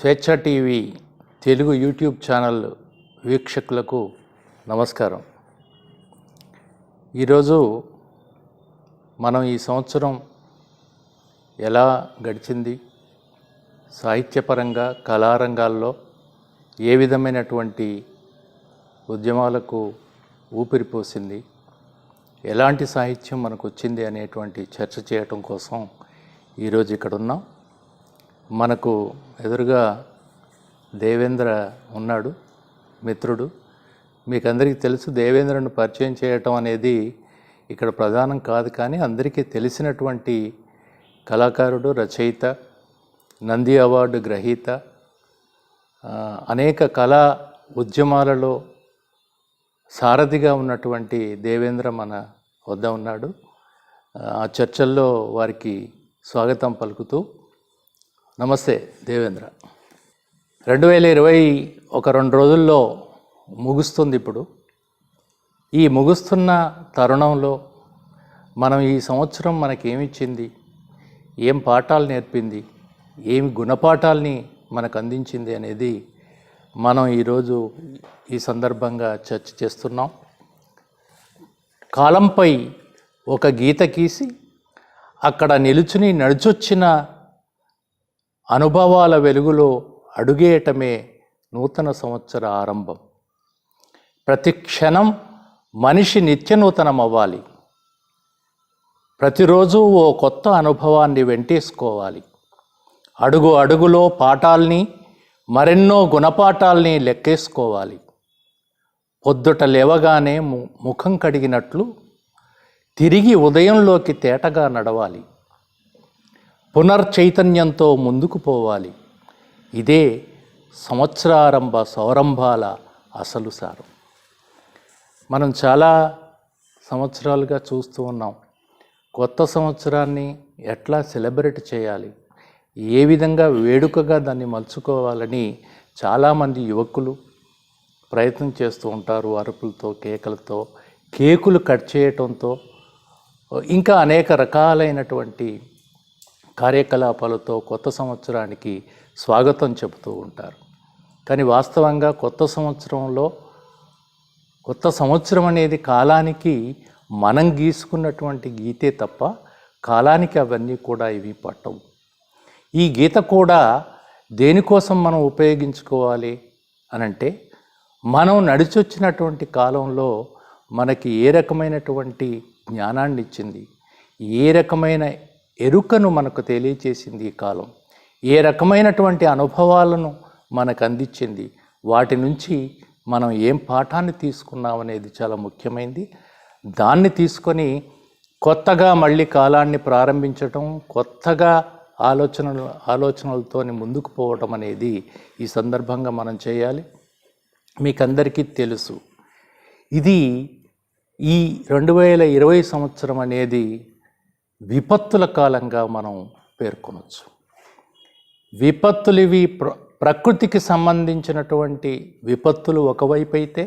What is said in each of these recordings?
స్వేచ్ఛ TV Telugu YouTube channel వీక్షకులకు నమస్కారం. ఈరోజు మనం ఈ సంవత్సరం ఎలా గడిచింది, సాహిత్యపరంగా కళారంగాల్లో ఏ విధమైనటువంటి ఉద్యమాలకు ఊపిరిపోసింది, ఎలాంటి సాహిత్యం మనకు వచ్చింది అనేటువంటి చర్చ చేయటం కోసం ఈరోజు ఇక్కడ ఉన్నాం. మనకు ఎదురుగా దేవేంద్ర ఉన్నాడు, మిత్రుడు. మీకు అందరికీ తెలుసు, దేవేంద్రను పరిచయం చేయటం అనేది ఇక్కడ ప్రధానం కాదు, కానీ అందరికీ తెలిసినటువంటి కళాకారుడు, రచయిత, నంది అవార్డు గ్రహీత, అనేక కళా ఉద్యమాలలో సారథిగా ఉన్నటువంటి దేవేంద్ర మన వద్ద ఉన్నాడు. ఆ చర్చల్లో వారికి స్వాగతం పలుకుతూ, నమస్తే దేవేంద్ర. 2020 ఒక 2 రోజుల్లో ముగుస్తుంది. ఇప్పుడు ఈ ముగుస్తున్న తరుణంలో మనం ఈ సంవత్సరం మనకేమిచ్చింది, ఏం పాఠాలు నేర్పింది, ఏమి గుణపాఠాలని మనకు అందించింది అనేది మనం ఈరోజు ఈ సందర్భంగా చర్చ చేస్తున్నాం. కాలంపై ఒక గీత గీసి అక్కడ నిలుచుని నడిచొచ్చిన అనుభవాల వెలుగులో అడుగేయటమే నూతన సంవత్సర ఆరంభం. ప్రతి క్షణం మనిషి నిత్యనూతనం అవ్వాలి. ప్రతిరోజు ఓ కొత్త అనుభవాన్ని వెంటేసుకోవాలి. అడుగు అడుగులో పాఠాల్ని, మరెన్నో గుణపాఠాల్ని లెక్కేసుకోవాలి. పొద్దుట లేవగానే ముఖం కడిగినట్లు తిరిగి ఉదయంలోకి తేటగా నడవాలి. పునర్చైతన్యంతో ముందుకు పోవాలి. ఇదే సంవత్సరారంభ సౌరంభాల అసలు సారం. మనం చాలా సంవత్సరాలుగా చూస్తూ ఉన్నాం, కొత్త సంవత్సరాన్ని ఎట్లా సెలబ్రేట్ చేయాలి, ఏ విధంగా వేడుకగా దాన్ని మలుచుకోవాలని చాలామంది యువకులు ప్రయత్నం చేస్తూ ఉంటారు. అరుపులతో, కేకలతో, కేకులు కట్ చేయటంతో, ఇంకా అనేక రకాలైనటువంటి కార్యకలాపాలతో కొత్త సంవత్సరానికి స్వాగతం చెబుతూ ఉంటారు. కానీ వాస్తవంగా కొత్త సంవత్సరం అనేది కాలానికి మనం గీసుకున్నటువంటి గీతే తప్ప కాలానికి అవన్నీ కూడా ఇవి పట్టవు. ఈ గీత కూడా దేనికోసం మనం ఉపయోగించుకోవాలి అనంటే, మనం నడిచొచ్చినటువంటి కాలంలో మనకి ఏ రకమైనటువంటి జ్ఞానాన్ని ఇచ్చింది, ఏ రకమైన ఎరుకను మనకు తెలియచేసింది ఈ కాలం, ఏ రకమైనటువంటి అనుభవాలను మనకు అందించింది, వాటి నుంచి మనం ఏం పాఠాన్ని తీసుకున్నాం అనేది చాలా ముఖ్యమైనది. దాన్ని తీసుకొని కొత్తగా మళ్ళీ కాలాన్ని ప్రారంభించటం, కొత్తగా ఆలోచనలతో ముందుకు పోవటం అనేది ఈ సందర్భంగా మనం చేయాలి. మీకందరికీ తెలుసు, ఇది ఈ 2020 సంవత్సరం అనేది విపత్తుల కాలంగా మనం పేర్కొనవచ్చు. విపత్తులు ఇవి ప్రకృతికి సంబంధించినటువంటి విపత్తులు ఒకవైపు అయితే,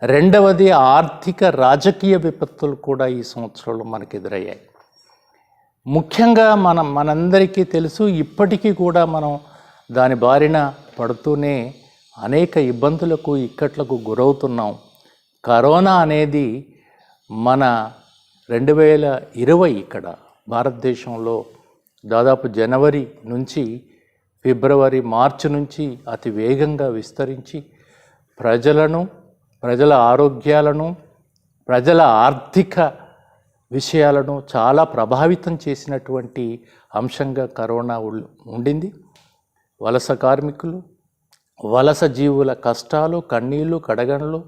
రెండవది ఆర్థిక రాజకీయ విపత్తులు కూడా ఈ సంవత్సరంలో మనకు ఎదురయ్యాయి. ముఖ్యంగా మనందరికీ తెలుసు, ఇప్పటికీ కూడా మనం దాని బారిన పడుతూనే అనేక ఇబ్బందులకు, ఇక్కట్లకు గురవుతున్నాం. కరోనా అనేది మన 2020 ఇక్కడ భారతదేశంలో దాదాపు జనవరి నుంచి ఫిబ్రవరి, మార్చి నుంచి అతి వేగంగా విస్తరించి ప్రజల ఆరోగ్యాలను, ప్రజల ఆర్థిక విషయాలను చాలా ప్రభావితం చేసినటువంటి అంశంగా కరోనా ఉండింది. వలస కార్మికులు, వలస జీవుల కష్టాలు, కన్నీళ్ళు, కడగండ్లు,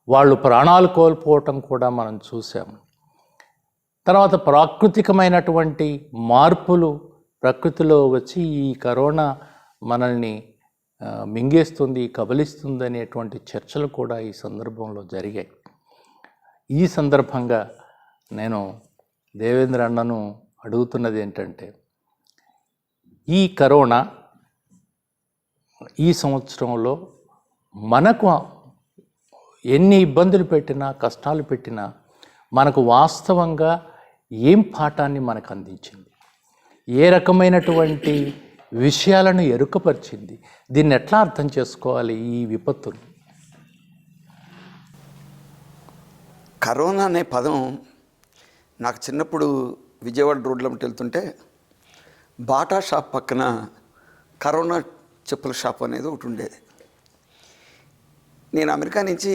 వాళ్ళు ప్రాణాలు కోల్పోవటం కూడా మనం చూసాము. తర్వాత ప్రాకృతికమైనటువంటి మార్పులు ప్రకృతిలో వచ్చి ఈ కరోనా మనల్ని మింగేస్తుంది, కబలిస్తుంది అనేటువంటి చర్చలు కూడా ఈ సందర్భంలో జరిగాయి. ఈ సందర్భంగా నేను దేవేంద్ర అన్నను అడుగుతున్నది ఏంటంటే, ఈ కరోనా ఈ సంవత్సరంలో మనకు ఎన్ని ఇబ్బందులు పెట్టినా, కష్టాలు పెట్టినా, మనకు వాస్తవంగా ఏం పాఠాన్ని మనకు అందించింది, ఏ రకమైనటువంటి విషయాలను ఎరుకపరిచింది. దీన్ని ఎట్లా అర్థం చేసుకోవాలి ఈ విపత్తును? కరోనా అనే పదం నాకు చిన్నప్పుడు విజయవాడ రోడ్లో వెళ్తుంటే బాటా షాప్ పక్కన కరోనా చెప్పుల షాప్ అనేది ఒకటి ఉండేది. నేను అమెరికా నుంచి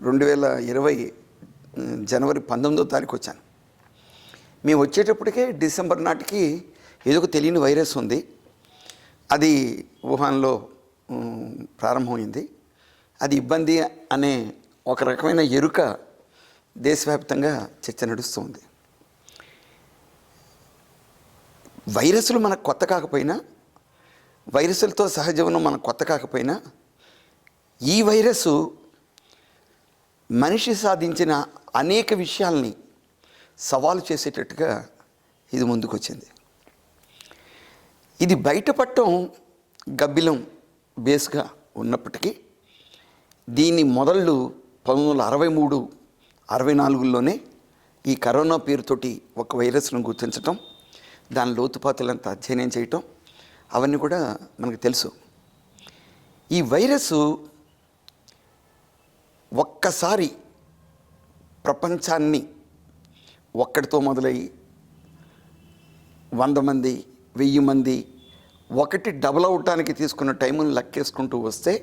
2020 జనవరి 19వ తారీఖు వచ్చాను. మేము వచ్చేటప్పటికే డిసెంబర్ నాటికి ఏదో ఒక తెలియని వైరస్ ఉంది, అది వుహాన్లో ప్రారంభమైంది. అది ఇబ్బంది అనే ఒక రకమైన ఎరుక దేశవ్యాప్తంగా చర్చ నడుస్తుంది. వైరస్లు మనకు కొత్త కాకపోయినా, వైరస్లతో సహజీవనం మనకు కొత్త కాకపోయినా, ఈ వైరస్ మనిషి సాధించిన అనేక విషయాల్ని సవాలు చేసేటట్టుగా ఇది ముందుకొచ్చింది. ఇది బయటపడటం గబ్బిలం బేస్గా ఉన్నప్పటికీ దీని మొదళ్ళు 1963-64లోనే ఈ కరోనా పేరుతోటి ఒక వైరస్ను గుర్తించటం, దాని లోతుపాతులంతా అధ్యయనం చేయటం అవన్నీ కూడా మనకు తెలుసు. ఈ వైరస్ ఒక్కసారి ప్రపంచాన్ని ఒక్కడితో మొదలయ్యి 100 మంది 1000 మంది ఒకటి డబుల్ అవటానికి తీసుకున్న టైమును లెక్కేసుకుంటూ వస్తే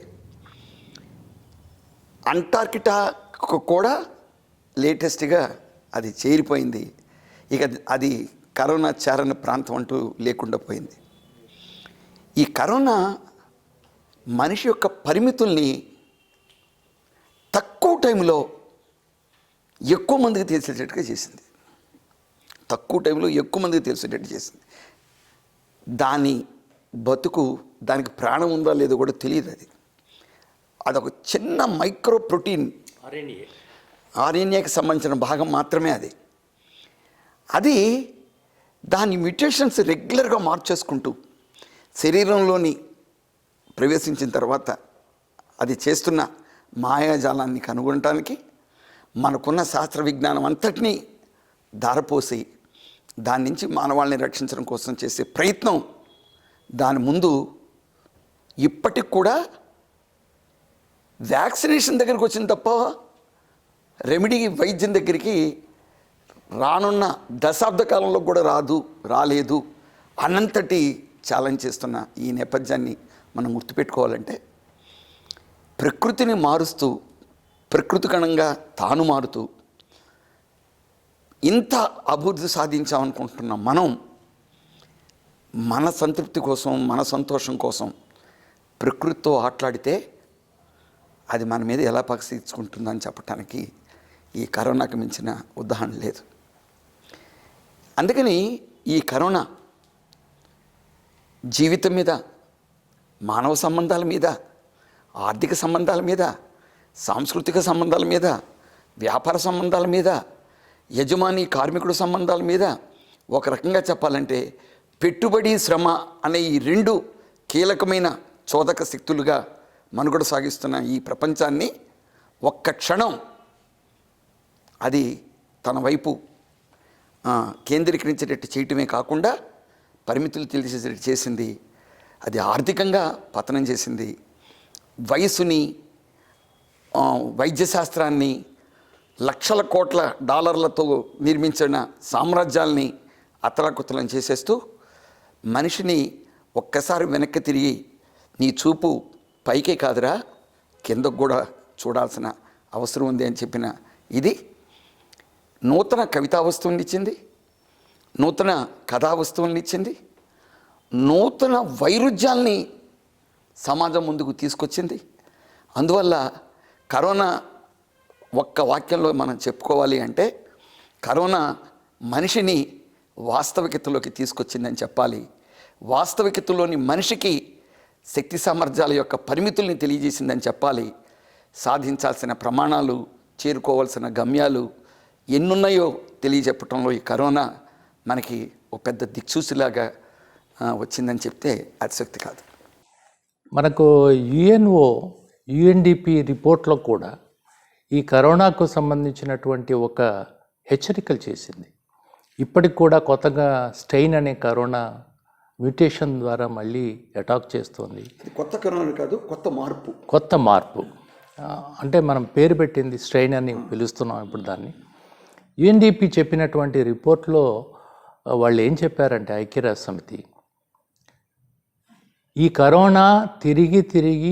అంటార్కిటాకు కూడా లేటెస్ట్గా అది చేరిపోయింది. ఇక అది కరోనా చేరని ప్రాంతం అంటూ లేకుండా పోయింది. ఈ కరోనా మనిషి యొక్క పరిమితుల్ని తక్కువ టైంలో ఎక్కువ మందికి తెలిసేటట్టుగా చేసింది. తక్కువ టైంలో ఎక్కువ మందికి తెలిసేటట్టు చేసింది. దాని బతుకు, దానికి ప్రాణం ఉందా లేదో కూడా తెలియదు. అదొక చిన్న మైక్రో ప్రోటీన్ ఆర్ఎన్ఏకి సంబంధించిన భాగం మాత్రమే అది దాని మ్యుటేషన్స్ రెగ్యులర్గా మార్చేసుకుంటూ శరీరంలోని ప్రవేశించిన తర్వాత అది చేస్తున్న మాయాజాలాన్ని కనుగొనటానికి మనకున్న శాస్త్ర విజ్ఞానం అంతటినీ ధారపోసి దాని నుంచి మానవాళిని రక్షించడం కోసం చేసే ప్రయత్నం, దాని ముందు ఇప్పటికి కూడా వ్యాక్సినేషన్ దగ్గరికి వచ్చింది తప్ప రెమెడీ వైద్యం దగ్గరికి రానున్న దశాబ్ద కాలంలో కూడా రాలేదు అన్నంతటి ఛాలెంజ్ చేస్తున్న ఈ నేపథ్యాన్ని మనం గుర్తుపెట్టుకోవాలంటే, ప్రకృతిని మారుస్తూ ప్రకృతికణంగా తాను మారుతూ ఇంత అభివృద్ధి సాధించామనుకుంటున్న మనం మన సంతృప్తి కోసం, మన సంతోషం కోసం ప్రకృతితో ఆటలాడితే అది మన మీద ఎలా పగ తీర్చుకుంటుందని చెప్పడానికి ఈ కరోనాకి మించిన ఉదాహరణ లేదు. అందుకని ఈ కరోనా జీవితం మీద, మానవ సంబంధాల మీద, ఆర్థిక సంబంధాల మీద, సాంస్కృతిక సంబంధాల మీద, వ్యాపార సంబంధాల మీద, యజమాని కార్మికుడు సంబంధాల మీద, ఒక రకంగా చెప్పాలంటే పెట్టుబడి శ్రమ అనే ఈ 2 కీలకమైన చోదక శక్తులుగా మనుగడ సాగిస్తున్న ఈ ప్రపంచాన్ని ఒక్క క్షణం అది తన వైపు కేంద్రీకరించేటట్టు చేయటమే కాకుండా పరిమితులు తెలిసేటట్టు చేసింది. అది ఆర్థికంగా పతనం చేసింది. వయసుని, వైద్యశాస్త్రాన్ని, లక్షల కోట్ల డాలర్లతో నిర్మించిన సామ్రాజ్యాల్ని అతలాకుతలం చేసేస్తూ మనిషిని ఒక్కసారి వెనక్కి తిరిగి నీ చూపు పైకే కాదురా కిందకు కూడా చూడాల్సిన అవసరం ఉంది అని చెప్పిన ఇది నూతన కవితా వస్తువుని ఇచ్చింది, నూతన కథా వస్తువుల్ని ఇచ్చింది, నూతన వైరుధ్యాల్ని సమాజం ముందుకు తీసుకొచ్చింది. అందువల్ల కరోనా ఒక్క వాక్యంలో మనం చెప్పుకోవాలి అంటే కరోనా మనిషిని వాస్తవికతలోకి తీసుకొచ్చిందని చెప్పాలి. వాస్తవికతలోని మనిషికి శక్తి సామర్థ్యాల యొక్క పరిమితుల్ని తెలియజేసిందని చెప్పాలి. సాధించాల్సిన ప్రమాణాలు, చేరుకోవాల్సిన గమ్యాలు ఎన్నున్నాయో తెలియజెప్పటంలో ఈ కరోనా మనకి ఒక పెద్ద దిక్సూచిలాగా వచ్చిందని చెప్తే అతిశక్తి కాదు. మనకు యుఎన్డిపి రిపోర్ట్లో కూడా ఈ కరోనాకు సంబంధించినటువంటి ఒక హెచ్చరికలు చేసింది. ఇప్పటికి కూడా కొత్తగా స్టెయిన్ అనే కరోనా మ్యూటేషన్ ద్వారా మళ్ళీ అటాక్ చేస్తుంది. కొత్త కరోనా కాదు, కొత్త మార్పు. అంటే మనం పేరు పెట్టింది స్ట్రెయిన్ అని పిలుస్తున్నాం ఇప్పుడు దాన్ని. యుఎన్డిపి చెప్పినటువంటి రిపోర్ట్లో వాళ్ళు ఏం చెప్పారంటే, ఐక్యరాజ్య సమితి ఈ కరోనా తిరిగి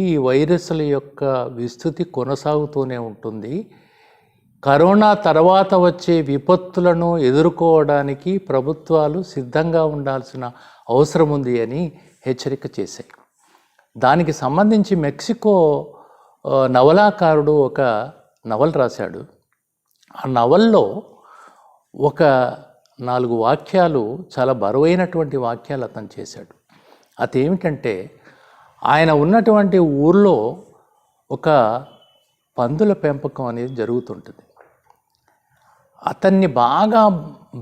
ఈ వైరస్ల యొక్క విస్తృతి కొనసాగుతూనే ఉంటుంది. కరోనా తర్వాత వచ్చే విపత్తులను ఎదుర్కోవడానికి ప్రభుత్వాలు సిద్ధంగా ఉండాల్సిన అవసరం ఉంది అని హెచ్చరిక చేశాయి. దానికి సంబంధించి మెక్సికో నవలాకారుడు ఒక నవల రాశాడు. ఆ నవల్లో ఒక 4 వాక్యాలు, చాలా బరువైనటువంటి వాక్యాలు అతను చేశాడు. అదేమిటంటే, ఆయన ఉన్నటువంటి ఊర్లో ఒక పందుల పెంపకం అనేది జరుగుతుంటుంది. అతన్ని బాగా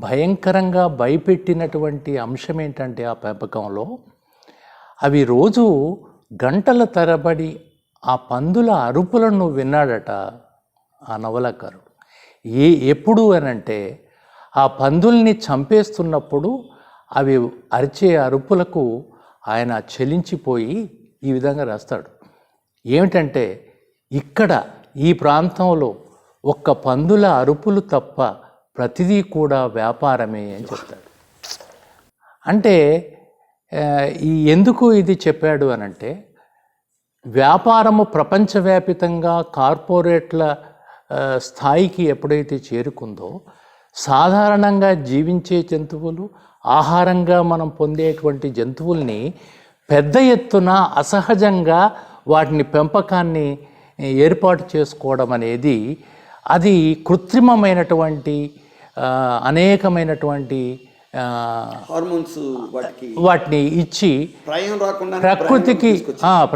భయంకరంగా భయపెట్టినటువంటి అంశం ఏంటంటే, ఆ పెంపకంలో అవి రోజు గంటల తరబడి ఆ పందుల అరుపులను విన్నాడట ఆ నవలాకారుడు. ఎప్పుడు అనంటే, ఆ పందుల్ని చంపేస్తున్నప్పుడు అవి అరిచే అరుపులకు ఆయన చలించిపోయి ఈ విధంగా రాస్తాడు. ఏమిటంటే, ఇక్కడ ఈ ప్రాంతంలో ఒక్క పందుల అరుపులు తప్ప ప్రతిదీ కూడా వ్యాపారమే అని చెప్తాడు. అంటే ఎందుకు ఇది చెప్పాడు అనంటే, వ్యాపారము ప్రపంచవ్యాపితంగా కార్పొరేట్ల స్థాయికి ఎప్పుడైతే చేరుకుందో, సాధారణంగా జీవించే జంతువులు, ఆహారంగా మనం పొందేటువంటి జంతువుల్ని పెద్ద ఎత్తున అసహజంగా వాటిని పెంపకాన్ని ఏర్పాటు చేసుకోవడం అనేది అది కృత్రిమమైనటువంటి అనేకమైనటువంటి హార్మోన్స్ వాటిని ఇచ్చి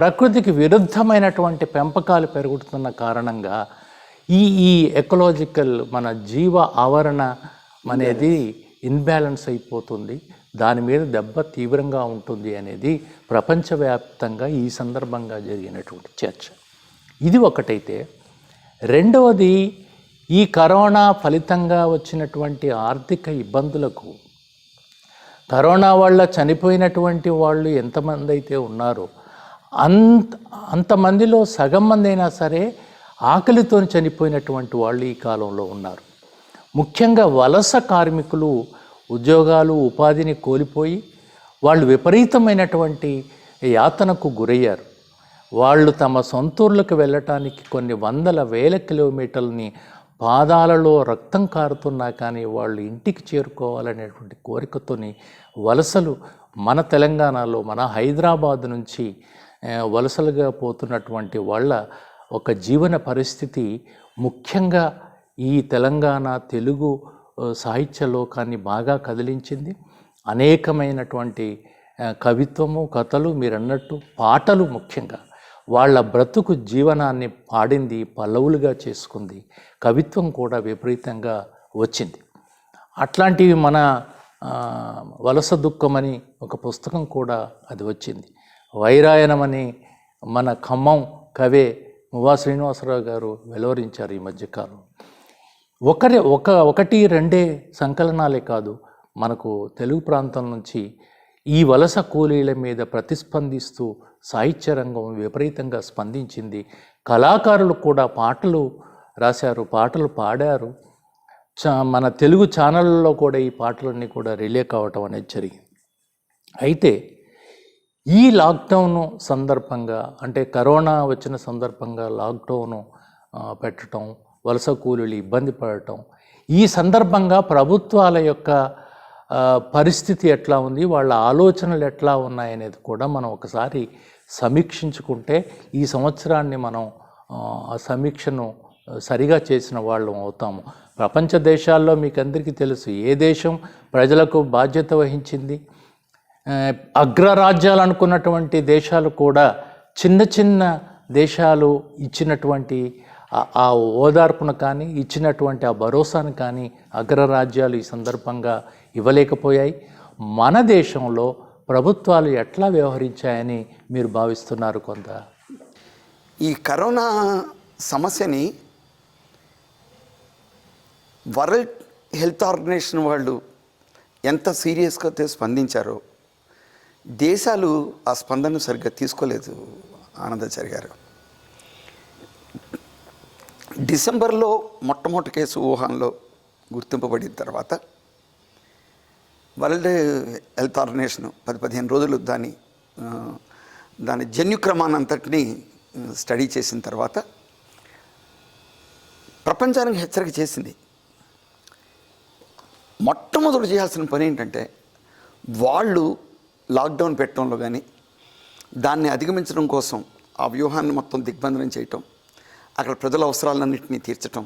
ప్రకృతికి విరుద్ధమైనటువంటి పెంపకాలు పెరుగుతున్న కారణంగా ఈ ఎకలాజికల్ మన జీవ ఆవరణ అనేది ఇన్బ్యాలెన్స్ అయిపోతుంది. దాని మీద దెబ్బ తీవ్రంగా ఉంటుంది అనేది ప్రపంచవ్యాప్తంగా ఈ సందర్భంగా జరిగినటువంటి చర్చ. ఇది ఒకటైతే, రెండవది ఈ కరోనా ఫలితంగా వచ్చినటువంటి ఆర్థిక ఇబ్బందులకు, కరోనా వల్ల చనిపోయినటువంటి వాళ్ళు ఎంతమంది అయితే ఉన్నారో అంతమందిలో సగం మంది అయినా సరే ఆకలితో చనిపోయినటువంటి వాళ్ళు ఈ కాలంలో ఉన్నారు. ముఖ్యంగా వలస కార్మికులు ఉద్యోగాలు, ఉపాధిని కోల్పోయి వాళ్ళు విపరీతమైనటువంటి యాతనకు గురయ్యారు. వాళ్ళు తమ సొంతూర్లకు వెళ్ళటానికి కొన్ని వందల వేల కిలోమీటర్లని పాదాలలో రక్తం కారుతున్నా కానీ వాళ్ళు ఇంటికి చేరుకోవాలనేటువంటి కోరికతోని వలసలు మన తెలంగాణలో, మన హైదరాబాద్ నుంచి వలసలుగా పోతున్నటువంటి వాళ్ళ ఒక జీవన పరిస్థితి ముఖ్యంగా ఈ తెలంగాణ తెలుగు సాహిత్య లోకాన్ని బాగా కదిలించింది. అనేకమైనటువంటి కవిత్వము, కథలు, మీరన్నట్టు పాటలు, ముఖ్యంగా వాళ్ళ బ్రతుకు జీవనాన్ని పాడింది, పల్లవులుగా చేసుకుంది. కవిత్వం కూడా విపరీతంగా వచ్చింది. అట్లాంటివి మన వలస దుఃఖమని ఒక పుస్తకం కూడా అది వచ్చింది. వైరాయణమని మన ఖమ్మం కవే మువ్వా శ్రీనివాసరావు గారు వెలువరించారు ఈ మధ్యకాలం. ఒకటి రెండే సంకలనాలే కాదు, మనకు తెలుగు ప్రాంతం నుంచి ఈ వలస కూలీల మీద ప్రతిస్పందిస్తూ సాహిత్య రంగం విపరీతంగా స్పందించింది. కళాకారులు కూడా పాటలు రాశారు, పాటలు పాడారు. మన తెలుగు ఛానళ్ళలో కూడా ఈ పాటలన్నీ కూడా రిలే కావటం అనేది జరిగింది. అయితే ఈ లాక్డౌన్ సందర్భంగా, అంటే కరోనా వచ్చిన సందర్భంగా లాక్డౌను పెట్టడం, వలస కూలీలు ఇబ్బంది పడటం, ఈ సందర్భంగా ప్రభుత్వాల యొక్క పరిస్థితి ఎట్లా ఉంది, వాళ్ళ ఆలోచనలు ఎట్లా ఉన్నాయనేది కూడా మనం ఒకసారి సమీక్షించుకుంటే ఈ సంవత్సరాన్ని మనం ఆ సమీక్షను సరిగా చేసిన వాళ్ళం అవుతాము. ప్రపంచ దేశాల్లో మీకు అందరికీ తెలుసు ఏ దేశం ప్రజలకు బాధ్యత వహించింది. అగ్రరాజ్యాలు అనుకున్నటువంటి దేశాలు కూడా చిన్న చిన్న దేశాలు ఇచ్చినటువంటి ఆ ఓదార్పును కానీ, ఇచ్చినటువంటి ఆ భరోసాను కానీ అగ్రరాజ్యాలు ఈ సందర్భంగా ఇవ్వలేకపోయాయి. మన దేశంలో ప్రభుత్వాలు ఎట్లా వ్యవహరించాయని మీరు భావిస్తున్నారు? కొంత ఈ కరోనా సమస్యని వరల్డ్ హెల్త్ ఆర్గనైజేషన్ వాళ్ళు ఎంత సీరియస్గా స్పందించారో, దేశాలు ఆ స్పందనను సరిగ్గా తీసుకోలేదు ఆనందాచారి గారు. డిసెంబర్లో మొట్టమొదటి కేసు వుహాన్లో గుర్తింపబడిన తర్వాత వరల్డ్ హెల్త్ ఆర్గనైజేషన్ 10-15 రోజులు దాని జన్యుక్రమాన్నంతటినీ స్టడీ చేసిన తర్వాత ప్రపంచానికి హెచ్చరిక చేసింది. మొట్టమొదటి చేయాల్సిన పని ఏంటంటే వాళ్ళు లాక్డౌన్ పెట్టడంలో కానీ దాన్ని అధిగమించడం కోసం ఆ వ్యూహాన్ని మొత్తం దిగ్బంధనం చేయటం, అక్కడ ప్రజల అవసరాలన్నింటినీ తీర్చటం,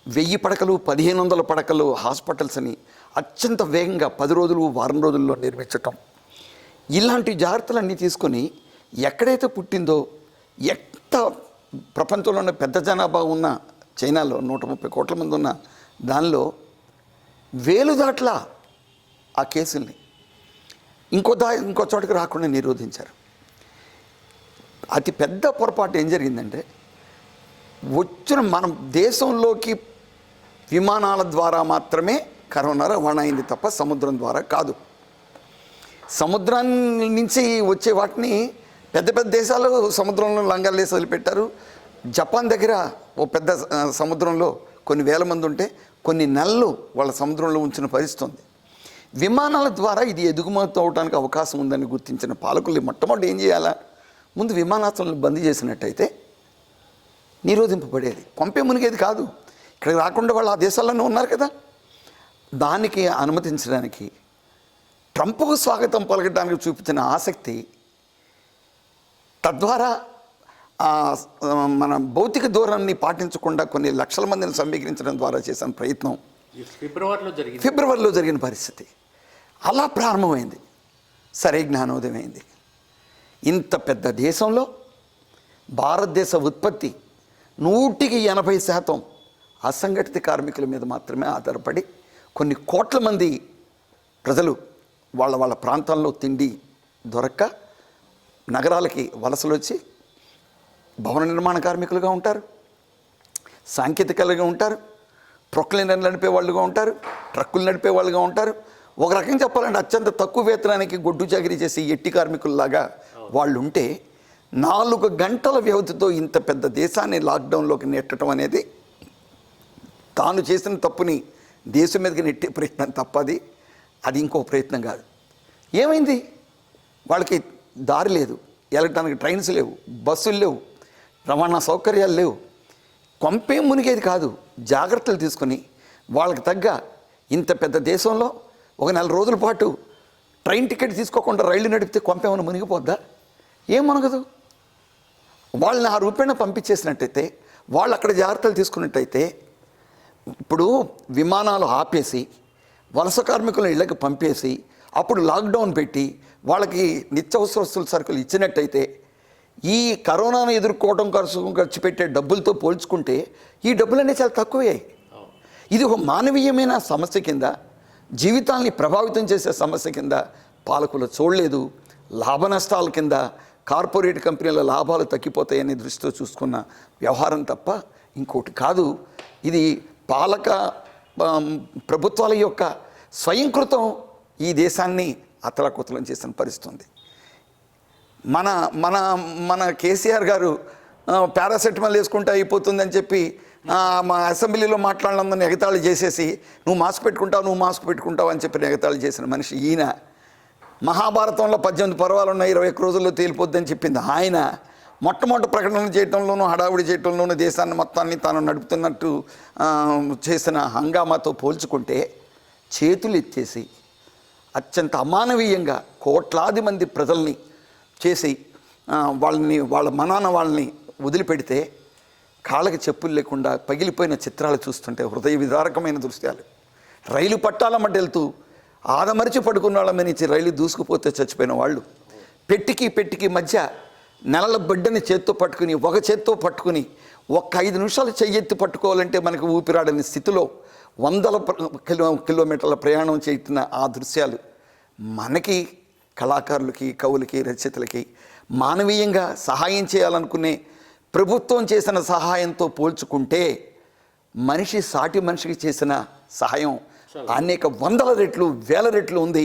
1000 పడకలు 1500 పడకలు హాస్పిటల్స్ అని అత్యంత వేగంగా 10 రోజులు వారం రోజుల్లో నిర్మించటం, ఇలాంటి జాగ్రత్తలన్నీ తీసుకొని ఎక్కడైతే పుట్టిందో ఎంత ప్రపంచంలోనే పెద్ద జనాభా ఉన్న చైనాలో 130 కోట్ల మంది ఉన్న దానిలో 1000 దాట్ల ఆ కేసుల్ని ఇంకో చోటకి రాకుండా నిరోధించారు. అతి పెద్ద పొరపాటు ఏం జరిగిందంటే వచ్చిన మనం దేశంలోకి విమానాల ద్వారా మాత్రమే కరోనా రవాణా అయింది తప్ప సముద్రం ద్వారా కాదు. సముద్రాన్ని నుంచి వచ్చే వాటిని పెద్ద పెద్ద దేశాలు సముద్రంలో లంగాలేసి వదిలిపెట్టారు. జపాన్ దగ్గర ఓ పెద్ద సముద్రంలో కొన్ని వేల మంది ఉంటే కొన్ని నెలలు వాళ్ళ సముద్రంలో ఉంచిన పరిస్థితి ఉంది. విమానాల ద్వారా ఇది ఎదుగుమతి అవడానికి అవకాశం ఉందని గుర్తించిన పాలకులు మొట్టమొదటి ఏం చేయాలా, ముందు విమానాశ్రయాలను బంద్ చేసినట్టయితే నిరోధింపబడేది, పంపే మునిగేది కాదు. ఇక్కడికి రాకుండా వాళ్ళు ఆ దేశాల్లోనే ఉన్నారు కదా. దానికి అనుమతించడానికి ట్రంప్కు స్వాగతం పలకడానికి చూపించిన ఆసక్తి, తద్వారా మన భౌతిక దూరాన్ని పాటించకుండా కొన్ని లక్షల మందిని సమీకరించడం ద్వారా చేసిన ప్రయత్నం ఫిబ్రవరిలో జరిగిన పరిస్థితి. అలా ప్రారంభమైంది, సరే జ్ఞానోదయమైంది. ఇంత పెద్ద దేశంలో భారతదేశ ఉత్పత్తి 180% అసంఘటిత కార్మికుల మీద మాత్రమే ఆధారపడి కొన్ని కోట్ల మంది ప్రజలు వాళ్ళ ప్రాంతాల్లో తిండి దొరక్క నగరాలకి వలసలు వచ్చి భవన నిర్మాణ కార్మికులుగా ఉంటారు, సాంకేతికలుగా ఉంటారు, ప్రొక్లైనర్ నడిపే వాళ్ళుగా ఉంటారు, ట్రక్కులు నడిపే వాళ్ళుగా ఉంటారు. ఒక రకంగా చెప్పాలంటే అత్యంత తక్కువ వేతనానికి గొడ్డు చాకరీ చేసి ఎట్టి కార్మికుల్లాగా వాళ్ళు ఉంటే 4 గంటల వ్యవధితో ఇంత పెద్ద దేశాన్ని లాక్డౌన్లోకి నెట్టడం అనేది తాను చేసిన తప్పుని దేశం మీదకి నెట్టే ప్రయత్నం తప్పది, అది ఇంకో ప్రయత్నం కాదు. ఏమైంది, వాళ్ళకి దారి లేదు, వెళ్ళటానికి ట్రైన్స్ లేవు, బస్సులు లేవు, రవాణా సౌకర్యాలు లేవు. కొంపేం మునిగేది కాదు. జాగ్రత్తలు తీసుకొని వాళ్ళకి తగ్గ ఇంత పెద్ద దేశంలో ఒక 4 రోజుల పాటు ట్రైన్ టికెట్ తీసుకోకుండా రైళ్లు నడిపితే కొంపేమన్నా మునిగిపోద్దా? ఏం మునగదు. వాళ్ళని ఆ రూపేణ పంపించేసినట్టయితే, వాళ్ళు అక్కడ జాగ్రత్తలు తీసుకున్నట్టయితే, ఇప్పుడు విమానాలు ఆపేసి వలస కార్మికులను ఇళ్ళకి పంపేసి అప్పుడు లాక్డౌన్ పెట్టి వాళ్ళకి నిత్యావసర వస్తువుల సరుకులు ఇచ్చినట్టయితే ఈ కరోనాను ఎదుర్కోవడం ఖర్చు పెట్టే డబ్బులతో పోల్చుకుంటే ఈ డబ్బులన్నీ చాలా తక్కువే. ఇది ఒక మానవీయమైన సమస్య కింద, జీవితాల్ని ప్రభావితం చేసే సమస్య కింద పాలకులు చూడలేదు. లాభ నష్టాల కింద, కార్పొరేట్ కంపెనీల లాభాలు తగ్గిపోతాయనే దృష్టితో చూసుకున్న వ్యవహారం తప్ప ఇంకోటి కాదు. ఇది పాలక ప్రభుత్వాల యొక్క స్వయంకృతం ఈ దేశాన్ని అతలాకుతలం చేసిన పరిస్థితి ఉంది. మన మన మన కేసీఆర్ గారు పారాసెటమాల్ వేసుకుంటే అయిపోతుందని చెప్పి మా అసెంబ్లీలో మాట్లాడినందుని ఎగతాళి చేసేసి నువ్వు మాస్క్ పెట్టుకుంటావు అని చెప్పి ఎగతాళి చేసిన మనిషి ఈయన. మహాభారతంలో 18 పర్వాలు ఉన్నాయి, 21 రోజుల్లో తేలిపోద్దని చెప్పింది ఆయన. మొట్టమొదటి ప్రకటన చేయడంలోనూ హడావుడి చేయడంలోనూ దేశాన్ని మొత్తాన్ని తాను నడుపుతున్నట్టు చేసిన హంగామాతో పోల్చుకుంటే చేతులు ఎత్తేసి అత్యంత అమానవీయంగా కోట్లాది మంది ప్రజల్ని చేసి వాళ్ళ మనాన వాళ్ళని వదిలిపెడితే కాళ్ళకి చెప్పులు లేకుండా పగిలిపోయిన చిత్రాలు చూస్తుంటే హృదయ విదారకమైన దృశ్యాలు. రైలు పట్టాల మధ్య వెళ్తూ ఆదమరిచి పడుకున్న వాళ్ళ మీద నుంచి రైలు దూసుకుపోతే చచ్చిపోయిన వాళ్ళు, పెట్టికి మధ్య నెలల బిడ్డని ఒక చేత్తో పట్టుకుని ఒక్క 5 నిమిషాలు చెయ్యెత్తి పట్టుకోవాలంటే మనకు ఊపిరాడని స్థితిలో 100 కిలోమీటర్ల ప్రయాణం చేస్తున్న ఆ దృశ్యాలు మనకి, కళాకారులకి, కవులకి, రచయితలకి మానవీయంగా సహాయం చేయాలనుకునే ప్రభుత్వం చేసిన సహాయంతో పోల్చుకుంటే సాటి మనిషికి చేసిన సహాయం అనేక 100 రెట్లు 1000 రెట్లు ఉంది.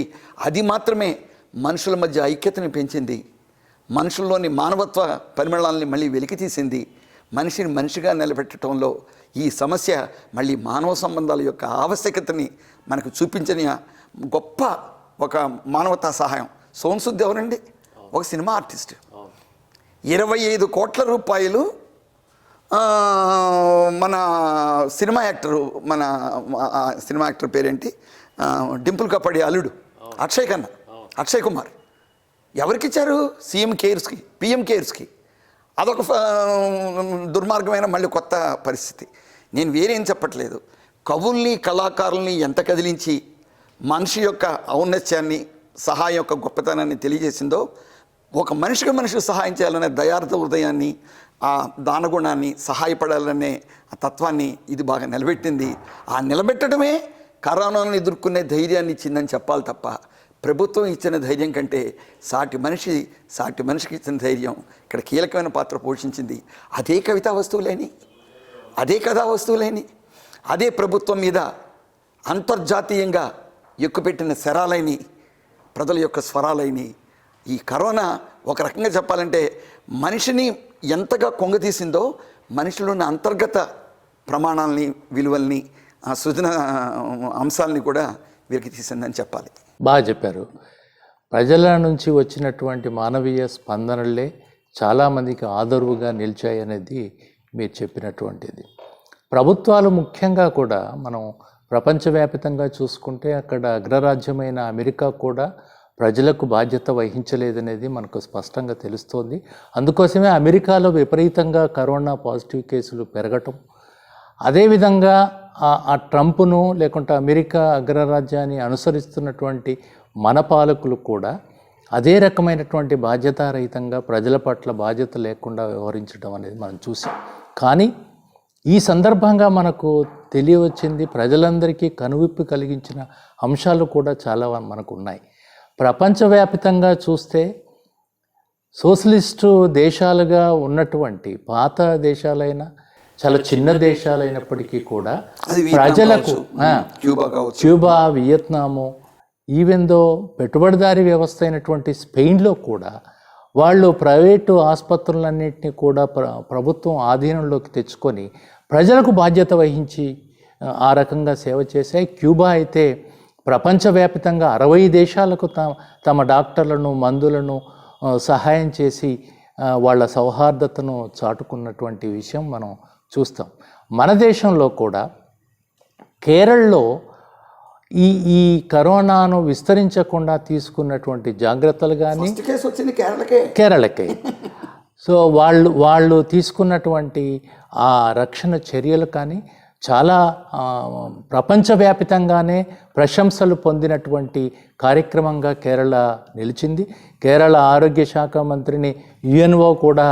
అది మాత్రమే మనుషుల మధ్య ఐక్యతని పెంచింది, మనుషుల్లోని మానవత్వ పరిమళాలని మళ్ళీ వెలికి తీసింది. మనిషిని మనిషిగా నిలబెట్టడంలో ఈ సమస్య మళ్ళీ మానవ సంబంధాల యొక్క ఆవశ్యకతని మనకు చూపించిన గొప్ప ఒక మానవతా సహాయం. సోను సూద్ ఎవరండి? ఒక సినిమా ఆర్టిస్ట్. 25 కోట్ల రూపాయలు మన సినిమా యాక్టరు, మన సినిమా యాక్టర్ పేరేంటి, డింపుల్ కపడి అల్లుడు అక్షయ్ కుమార్ ఎవరికిచ్చారు? సీఎం కేర్స్కి, పిఎం కేర్స్కి. అదొక దుర్మార్గమైన మళ్ళీ కొత్త పరిస్థితి. నేను వేరేం చెప్పట్లేదు. కవుల్ని కళాకారుల్ని ఎంత కదిలించి మనిషి యొక్క ఔన్నత్యాన్ని, సహాయం యొక్క గొప్పతనాన్ని తెలియజేసిందో, ఒక మనిషికి సహాయం చేయాలనే దయార్థ హృదయాన్ని, ఆ దానగుణాన్ని, సహాయపడాలనే ఆ తత్వాన్ని ఇది బాగా నిలబెట్టింది. ఆ నిలబెట్టడమే కరోనాను ఎదుర్కొనే ధైర్యాన్ని ఇచ్చిందని చెప్పాలి తప్ప, ప్రభుత్వం ఇచ్చిన ధైర్యం కంటే సాటి మనిషికి ఇచ్చిన ధైర్యం ఇక్కడ కీలకమైన పాత్ర పోషించింది. అదే కవితా వస్తువులేని, అదే కథా వస్తువులేని, అదే ప్రభుత్వం మీద అంతర్జాతీయంగా ఎక్కుపెట్టిన శరాలైని, ప్రజల యొక్క స్వరాలైని. ఈ కరోనా ఒక రకంగా చెప్పాలంటే మనిషిని ఎంతగా కొంగతీసిందో, మనిషిలో ఉన్న అంతర్గత ప్రమాణాలని, విలువల్ని, సృజన అంశాలని కూడా వీరికి తీసిందని చెప్పాలి. బాగా చెప్పారు. ప్రజల నుంచి వచ్చినటువంటి మానవీయ స్పందనలే చాలామందికి ఆదరువుగా నిలిచాయి అనేది మీరు చెప్పినటువంటిది. ప్రభుత్వాలు ముఖ్యంగా కూడా మనం ప్రపంచవ్యాప్తంగా చూసుకుంటే అక్కడ అగ్రరాజ్యమైన అమెరికా కూడా ప్రజలకు బాధ్యత వహించలేదనేది మనకు స్పష్టంగా తెలుస్తోంది. అందుకోసమే అమెరికాలో విపరీతంగా కరోనా పాజిటివ్ కేసులు పెరగటం, అదేవిధంగా ఆ ట్రంప్ను లేకుంటే అమెరికా అగ్రరాజ్యాన్ని అనుసరిస్తున్నటువంటి మన పాలకులు కూడా అదే రకమైనటువంటి బాధ్యతారహితంగా ప్రజల పట్ల బాధ్యత లేకుండా వ్యవహరించడం అనేది మనం చూసాం. కానీ ఈ సందర్భంగా మనకు తెలియవచ్చింది, ప్రజలందరికీ కనువిప్పు కలిగించిన అంశాలు కూడా చాలా మనకు ఉన్నాయి. ప్రపంచవ్యాప్తంగా చూస్తే సోషలిస్టు దేశాలుగా ఉన్నటువంటి పాత దేశాలైన, చాలా చిన్న దేశాలైనప్పటికీ కూడా ప్రజలకు క్యూబా, వియత్నాము, ఈవెందో పెట్టుబడిదారీ వ్యవస్థ అయినటువంటి స్పెయిన్లో కూడా వాళ్ళు ప్రైవేటు ఆసుపత్రులన్నింటినీ కూడా ప్రభుత్వం ఆధీనంలోకి తెచ్చుకొని ప్రజలకు బాధ్యత వహించి ఆ రకంగా సేవ చేశాయి. క్యూబా అయితే ప్రపంచవ్యాప్తంగా 60 దేశాలకు తమ డాక్టర్లను, మందులను సహాయం చేసి వాళ్ళ సౌహార్దతను చాటుకున్నటువంటి విషయం మనం చూస్తాం. మన దేశంలో కూడా కేరళలో ఈ కరోనాను విస్తరించకుండా తీసుకున్నటువంటి జాగ్రత్తలు కానీ కేరళకే సో వాళ్ళు తీసుకున్నటువంటి ఆ రక్షణ చర్యలు కానీ చాలా ప్రపంచవ్యాప్తంగానే ప్రశంసలు పొందినటువంటి కార్యక్రమంగా కేరళ నిలిచింది. కేరళ ఆరోగ్య శాఖ మంత్రిని యుఎన్ఓ కూడా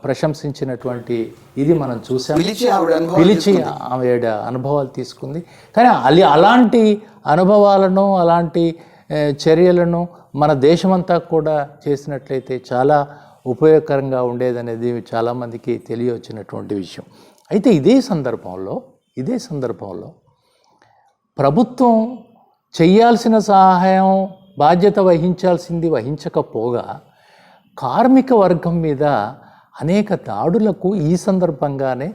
ప్రశంసించినటువంటి ఇది మనం చూసాం. పిలిచి ఆవిడ అనుభవాలు తీసుకుంది. కానీ అలాంటి అనుభవాలను, అలాంటి చర్యలను మన దేశమంతా కూడా చేసినట్లయితే చాలా ఉపయోగకరంగా ఉండేదనేది చాలామందికి తెలియవచ్చినటువంటి విషయం. అయితే ఇదే సందర్భంలో ప్రభుత్వం చేయాల్సిన సహాయం, బాధ్యత వహించకపోగా కార్మిక వర్గం మీద అనేక దాడులకు ఈ సందర్భంగానే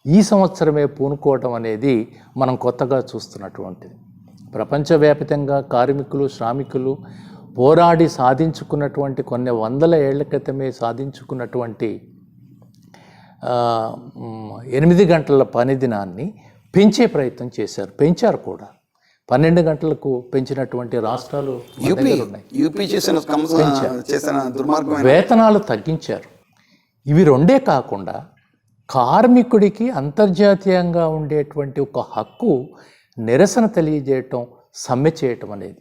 ఈ సంవత్సరమే పూనుకోవడం అనేది మనం కొత్తగా చూస్తున్నటువంటిది. ప్రపంచవ్యాప్తంగా కార్మికులు, శ్రామికులు పోరాడి సాధించుకున్నటువంటి కొన్ని వందల ఏళ్ల క్రితమే సాధించుకున్నటువంటి 8 గంటల పని దినాన్ని పెంచే ప్రయత్నం పెంచారు కూడా. 12 గంటలకు పెంచినటువంటి రాష్ట్రాలు వేతనాలు తగ్గించారు. ఇవి రెండే కాకుండా కార్మికుడికి అంతర్జాతీయంగా ఉండేటువంటి ఒక హక్కు నిరసన తెలియజేయటం, సమ్మె చేయటం అనేది,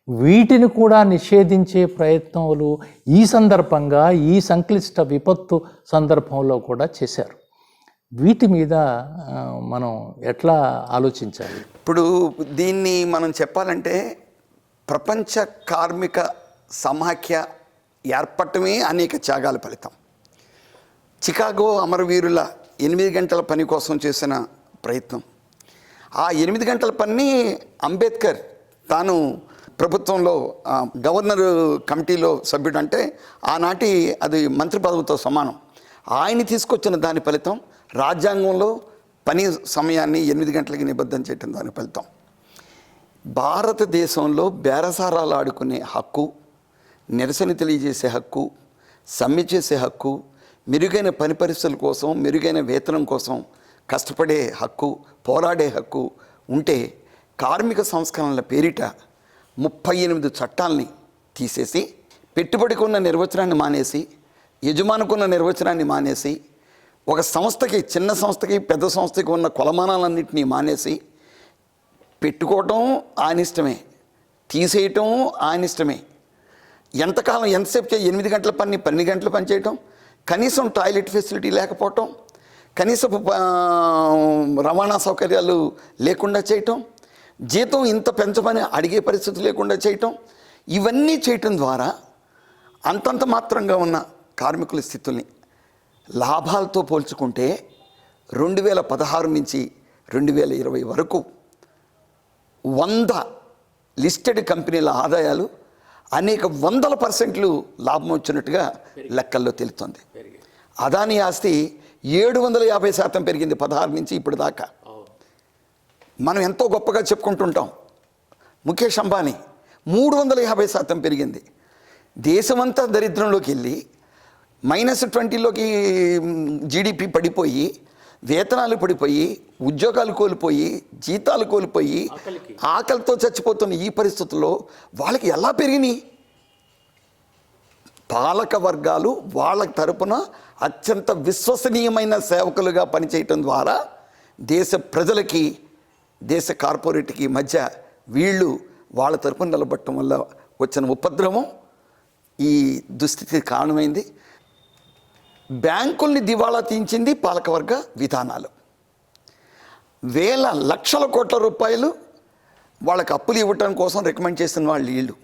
వీటిని కూడా నిషేధించే ప్రయత్నాలు ఈ సందర్భంగా, ఈ సంక్లిష్ట విపత్తు సందర్భంలో కూడా చేశారు. వీటి మీద మనం ఎట్లా ఆలోచించాలి? ఇప్పుడు దీన్ని మనం చెప్పాలంటే ప్రపంచ కార్మిక సమాఖ్య ఏర్పడటమే అనేక త్యాగాల ఫలితం. చికాగో అమరవీరుల 8 గంటల పని కోసం చేసిన ప్రయత్నం, ఆ 8 గంటల పని అంబేద్కర్ తాను ప్రభుత్వంలో గవర్నర్ కమిటీలో సభ్యుడు అంటే ఆనాటి అది మంత్రి పదవితో సమానం. ఆయన తీసుకొచ్చిన దాని ఫలితం రాజ్యాంగంలో పని సమయాన్ని 8 గంటలకి నిబద్ధం చేయటం దాని ఫలితం. భారతదేశంలో బేరసారాలు ఆడుకునే హక్కు, నిరసన తెలియజేసే హక్కు, సమ్మె చేసే హక్కు, మెరుగైన పని పరిస్థితుల కోసం, మెరుగైన వేతనం కోసం కష్టపడే హక్కు, పోరాడే హక్కు ఉంటే కార్మిక సంస్కరణల పేరిట 38 చట్టాలని తీసేసి, పెట్టుబడికి ఉన్న నిర్వచనాన్ని మానేసి, యజమానుకున్న నిర్వచనాన్ని మానేసి, ఒక సంస్థకి, చిన్న సంస్థకి పెద్ద సంస్థకి ఉన్న కొలమానాలన్నింటినీ మానేసి, పెట్టుకోవటం ఆయన ఇష్టమే, తీసేయటం ఆయన ఇష్టమే. ఎంతకాలం ఎంతసేపు 8 గంటల పని 12 గంటల పని చేయటం, కనీసం టాయిలెట్ ఫెసిలిటీ లేకపోవటం, కనీసపు రవాణా సౌకర్యాలు లేకుండా చేయటం, జీతం ఇంత పెంచమని అడిగే పరిస్థితి లేకుండా చేయటం, ఇవన్నీ చేయటం ద్వారా అంతంత మాత్రంగా ఉన్న కార్మికుల స్థితుల్ని లాభాలతో పోల్చుకుంటే 2016 నుంచి 2020 వరకు 100 లిస్టెడ్ కంపెనీల ఆదాయాలు అనేక 100% లాభం వచ్చినట్టుగా లెక్కల్లో తెలుస్తుంది. అదానీ ఆస్తి 750% పెరిగింది 16 నుంచి ఇప్పుడు దాకా. మనం ఎంతో గొప్పగా చెప్పుకుంటుంటాం. ముఖేష్ అంబానీ 350% పెరిగింది. దేశమంతా దరిద్రంలోకి వెళ్ళి -20లోకి జీడిపి పడిపోయి, వేతనాలు పడిపోయి, ఉద్యోగాలు కోల్పోయి, జీతాలు కోల్పోయి, ఆకలితో చచ్చిపోతున్న ఈ పరిస్థితుల్లో వాళ్ళకి ఎలా పెరిగినాయి? పాలక వర్గాలు వాళ్ళ తరపున అత్యంత విశ్వసనీయమైన సేవకులుగా పనిచేయటం ద్వారా దేశ ప్రజలకి, దేశ కార్పొరేట్కి మధ్య వీళ్ళు వాళ్ళ తరపున నిలబడటం వల్ల వచ్చిన ఉపద్రవం ఈ దుస్థితికి కారణమైంది. బ్యాంకుల్ని దివాళా తీయించింది పాలకవర్గ విధానాలు. వేల లక్షల కోట్ల రూపాయలు వాళ్ళకి అప్పులు ఇవ్వటం కోసం రికమెండ్ చేసిన వాళ్ళు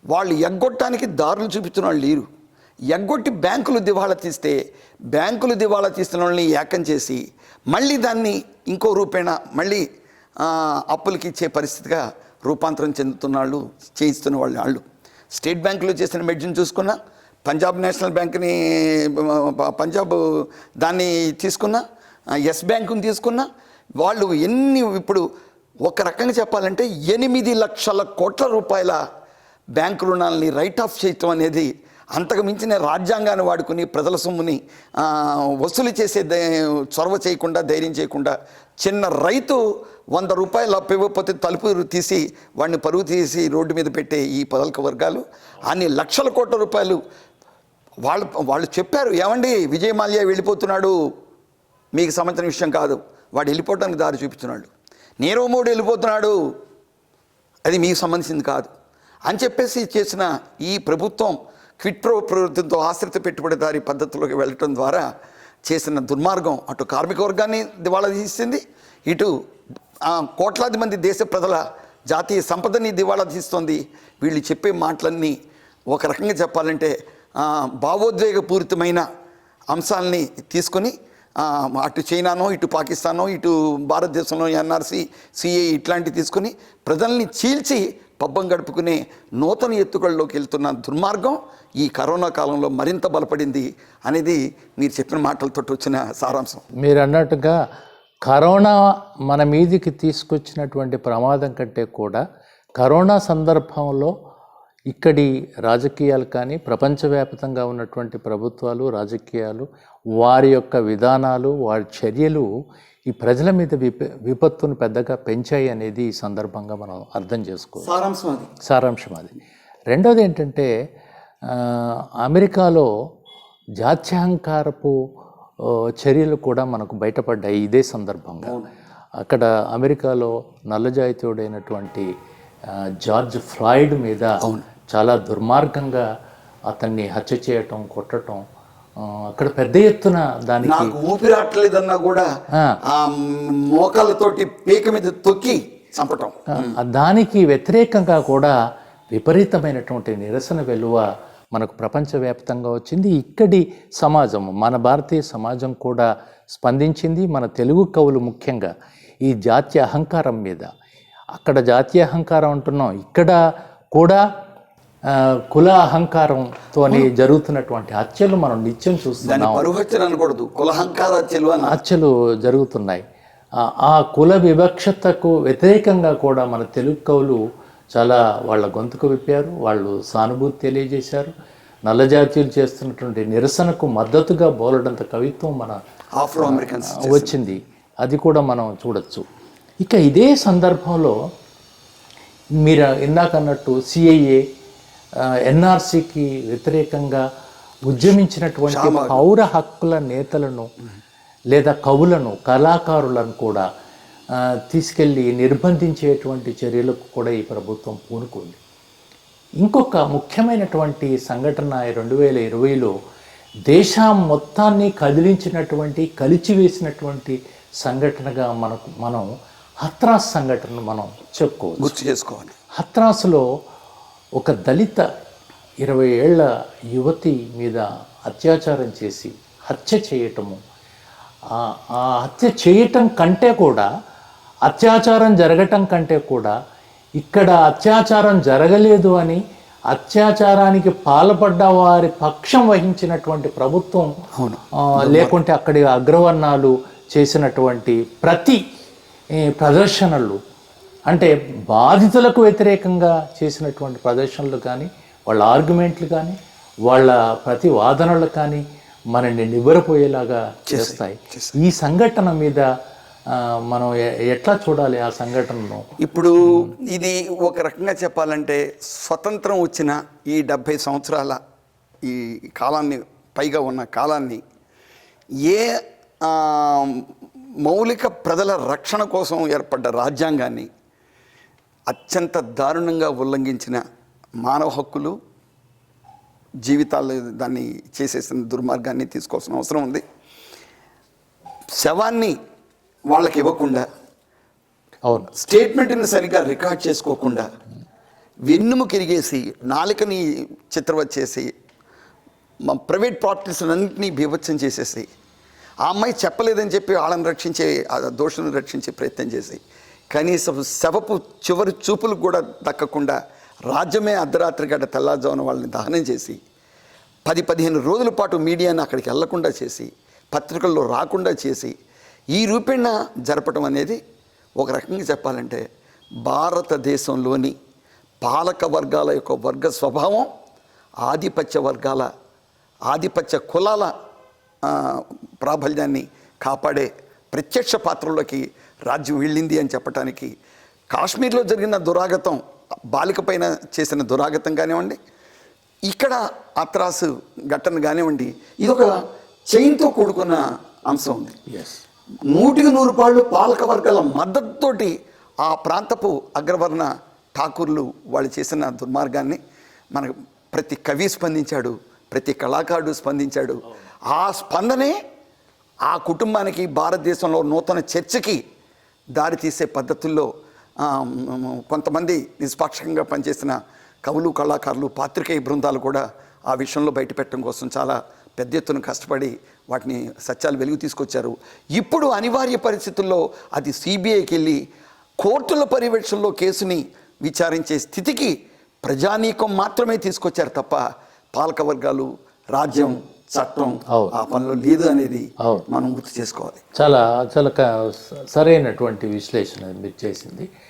వాళ్ళు ఎగ్గొట్టడానికి దారులు చూపించిన వాళ్ళు లేరు. ఎగ్గొట్టి బ్యాంకులు దివాళా తీస్తే, బ్యాంకులు దివాళా తీస్తున్న వాళ్ళని ఏకం చేసి మళ్ళీ దాన్ని ఇంకో రూపేణ మళ్ళీ అప్పులకి ఇచ్చే పరిస్థితిగా రూపాంతరం చెందుతున్న వాళ్ళు, చేయిస్తున్న వాళ్ళు. స్టేట్ బ్యాంకులో చేసిన మెడ్జిన్ చూసుకున్నా, పంజాబ్ నేషనల్ బ్యాంక్ని, పంజాబ్ దాన్ని తీసుకున్నా, ఎస్ బ్యాంకుని తీసుకున్నా, వాళ్ళు ఇప్పుడు ఒక రకంగా చెప్పాలంటే 8 లక్షల కోట్ల రూపాయల బ్యాంకు రుణాలని రైట్ ఆఫ్ చేయటం అనేది అంతకు మించిన రాజ్యాంగాన్ని వాడుకుని ప్రజల సొమ్ముని వసూలు చేసే చొరవ చేయకుండా, ధైర్యం చేయకుండా, చిన్న రైతు 100 రూపాయలు అప్పు ఇవ్వకపోతే తలుపు తీసి వాడిని పరుగు తీసి రోడ్డు మీద పెట్టే ఈ పాలక వర్గాలు అన్ని లక్షల కోట్ల రూపాయలు వాళ్ళు చెప్పారు. ఏమండి, విజయ్ మాల్యా వెళ్ళిపోతున్నాడు, మీకు సంబంధించిన విషయం కాదు, వాడు వెళ్ళిపోవడానికి దారి చూపిస్తున్నాడు. నీరవ్ మోడీ వెళ్ళిపోతున్నాడు, అది మీకు సంబంధించింది కాదు అని చెప్పేసి చేసిన ఈ ప్రభుత్వం క్విట్ ప్రో ప్రవృత్తితో ఆశ్రిత పెట్టుబడిదారీ పద్ధతిలోకి వెళ్ళటం ద్వారా చేసిన దుర్మార్గం అటు కార్మిక వర్గాన్ని దివాళా తీసింది, ఇటు కోట్లాది మంది దేశ ప్రజల జాతీయ సంపదని దివాళా తీస్తుంది. వీళ్ళు చెప్పే మాటలన్నీ ఒక రకంగా చెప్పాలంటే భావోద్వేగపూరితమైన అంశాలని తీసుకొని అటు చైనానో, ఇటు పాకిస్తానో, ఇటు భారతదేశంలో ఎన్ఆర్సీ, సిఏ ఇట్లాంటివి తీసుకొని ప్రజల్ని చీల్చి పబ్బం గడుపుకునే నూతన ఎత్తుగడలోకి వెళ్తున్న దుర్మార్గం ఈ కరోనా కాలంలో మరింత బలపడింది అనేది మీరు చెప్పిన మాటలతో వచ్చిన సారాంశం. మీరు అన్నట్టుగా కరోనా మన మీదికి తీసుకొచ్చినటువంటి ప్రమాదం కంటే కూడా కరోనా సందర్భంలో ఇక్కడి రాజకీయాలు కానీ, ప్రపంచవ్యాప్తంగా ఉన్నటువంటి ప్రభుత్వాలు, రాజకీయాలు, వారి యొక్క విధానాలు, వారి చర్యలు ఈ ప్రజల మీద విపత్తును పెద్దగా పెంచాయి అనేది ఈ సందర్భంగా మనం అర్థం చేసుకోవాలి. సారాంశం అది. రెండోది ఏంటంటే, అమెరికాలో జాత్యహంకారపు చర్యలు కూడా మనకు బయటపడ్డాయి ఇదే సందర్భంగా. అక్కడ అమెరికాలో నల్లజాయితీయుడైనటువంటి జార్జ్ ఫ్లాయిడ్ మీద చాలా దుర్మార్గంగా అతన్ని హత్య చేయటం, కొట్టడం, అక్కడ పెద్ద ఎత్తున దానికి ఊపిరాట్లేదన్నా కూడా మోకాళ్ళతోటి పీక మీద తొక్కి చంపటం, దానికి వ్యతిరేకంగా కూడా విపరీతమైనటువంటి నిరసన వెలువ మనకు ప్రపంచవ్యాప్తంగా వచ్చింది. ఇక్కడి సమాజం, మన భారతీయ సమాజం కూడా స్పందించింది. మన తెలుగు కవులు ముఖ్యంగా ఈ జాతీయ అహంకారం మీద, అక్కడ జాతీయ అహంకారం అంటున్నాం, ఇక్కడ కూడా కుల అహంకారంతో జరుగుతున్నటువంటి హత్యలు మనం నిత్యం దాన్ని చూస్తున్నాం. పరుహత్యలు అనకూడదు, కులహంకార హత్యలు అని. హత్యలు జరుగుతున్నాయి. ఆ కుల వివక్షతకు వ్యతిరేకంగా కూడా మన తెలుగు కవులు చాలా వాళ్ళ గొంతుకు విప్పారు, వాళ్ళు సానుభూతి తెలియజేశారు. నల్ల జాతీయులు చేస్తున్నటువంటి నిరసనకు మద్దతుగా బోలెడంత కవిత్వం మన ఆఫ్రో అమెరికన్స్ వచ్చింది. అది కూడా మనం చూడొచ్చు. ఇక ఇదే సందర్భంలో మీరు ఇందాక అన్నట్టు సిఐఏ, ఎన్ఆర్సీకి వ్యతిరేకంగా ఉద్యమించినటువంటి పౌర హక్కుల నేతలను లేదా కవులను, కళాకారులను కూడా తీసుకెళ్ళి నిర్బంధించేటువంటి చర్యలకు కూడా ఈ ప్రభుత్వం పూనుకుంది. ఇంకొక ముఖ్యమైనటువంటి సంఘటన 2020లో దేశం మొత్తాన్ని కదిలించినటువంటి, కలిచివేసినటువంటి సంఘటనగా మనం హత్రాస్ సంఘటనను మనం చెప్పుకోవచ్చు, గుర్తు చేసుకోవాలి. హత్రాసులో ఒక దళిత 20 ఏళ్ల యువతి మీద అత్యాచారం చేసి హత్య చేయటము, ఆ హత్య చేయటం కంటే కూడా, అత్యాచారం జరగటం కంటే కూడా ఇక్కడ అత్యాచారం జరగలేదు అని అత్యాచారానికి పాల్పడ్డ వారి పక్షం వహించినటువంటి ప్రభుత్వం, లేకుంటే అక్కడి అగ్రవర్ణాలు చేసినటువంటి ప్రతి ప్రదర్శనలు, అంటే బాధితులకు వ్యతిరేకంగా చేసినటువంటి ప్రదర్శనలు కానీ, వాళ్ళ ఆర్గ్యుమెంట్లు కానీ, వాళ్ళ ప్రతి వాదనలు కానీ మనల్ని నివ్వెరపోయేలాగా చేస్తాయి. ఈ సంఘటన మీద మనం ఎట్లా చూడాలి ఆ సంఘటనను? ఇప్పుడు ఇది ఒక రకంగా చెప్పాలంటే స్వతంత్రం వచ్చిన ఈ 70 సంవత్సరాల ఈ కాలాన్ని, పైగా ఉన్న కాలాన్ని, ఏ మౌలిక ప్రజల రక్షణ కోసం ఏర్పడ్డ రాజ్యాంగాన్ని అత్యంత దారుణంగా ఉల్లంఘించిన, మానవ హక్కులు, జీవితాలు దాన్ని చేసేసిన దుర్మార్గాన్ని తీసుకోవాల్సిన అవసరం ఉంది. శవాన్ని వాళ్ళకి ఇవ్వకుండా, అవును, స్టేట్మెంట్ని సరిగ్గా రికార్డ్ చేసుకోకుండా, వెన్నుము కిరిగేసి, నాలుకని చిత్రవత్ చేసి, మా ప్రైవేట్ ప్రాపర్టీస్లన్నింటినీ బీభత్సం చేసేసి, ఆ అమ్మాయి చెప్పలేదని చెప్పి వాళ్ళని రక్షించే, ఆ దోషులను రక్షించే ప్రయత్నం చేసి, కనీసం శవపు చివరి చూపులకు కూడా దక్కకుండా రాజ్యమే అర్ధరాత్రి గడ్డ తెల్లారుజామున వాళ్ళని దహనం చేసి, 10-15 రోజుల పాటు మీడియాని అక్కడికి వెళ్లకుండా చేసి, పత్రికల్లో రాకుండా చేసి, ఈ రూపేణ జరపడం అనేది ఒక రకంగా చెప్పాలంటే భారతదేశంలోని పాలక వర్గాల యొక్క వర్గ స్వభావం, ఆధిపత్య కులాల ప్రాబల్యాన్ని కాపాడే ప్రత్యక్ష పాత్రలోకి రాజ్యం వెళ్ళింది అని చెప్పడానికి, కాశ్మీర్లో జరిగిన దురాగతం, బాలిక పైన చేసిన దురాగతం కానివ్వండి, ఇక్కడ అత్రాసు ఘటన కానివ్వండి, ఇది ఒక చైన్తో కూడుకున్న అంశం ఉంది. 100కు 100 పాలక వర్గాల మద్దతుతోటి ఆ ప్రాంతపు అగ్రవర్ణ ఠాకూర్లు వాళ్ళు చేసిన దుర్మార్గాన్ని మనకు ప్రతి కవి స్పందించాడు, ప్రతి కళాకారుడు స్పందించాడు. ఆ స్పందనే ఆ కుటుంబానికి, భారతదేశంలో నూతన చర్చకి దారితీసే పద్ధతుల్లో కొంతమంది నిష్పాక్షికంగా పనిచేసిన కవులు, కళాకారులు, పాత్రికేయ బృందాలు కూడా ఆ విషయంలో బయటపెట్టడం కోసం చాలా పెద్ద ఎత్తున కష్టపడి వాటిని సత్యాలు వెలుగు తీసుకొచ్చారు. ఇప్పుడు అనివార్య పరిస్థితుల్లో అది సిబిఐకి వెళ్ళి కోర్టుల పర్యవేక్షణలో కేసుని విచారించే స్థితికి ప్రజానీకం మాత్రమే తీసుకొచ్చారు తప్ప పాలక వర్గాలు, రాజ్యం, చట్టం ఆ పనిలో లేదు అనేది మనం గుర్తు చేసుకోవాలి. చాలా చాలా సరైనటువంటి విశ్లేషణ మీరు చేసింది.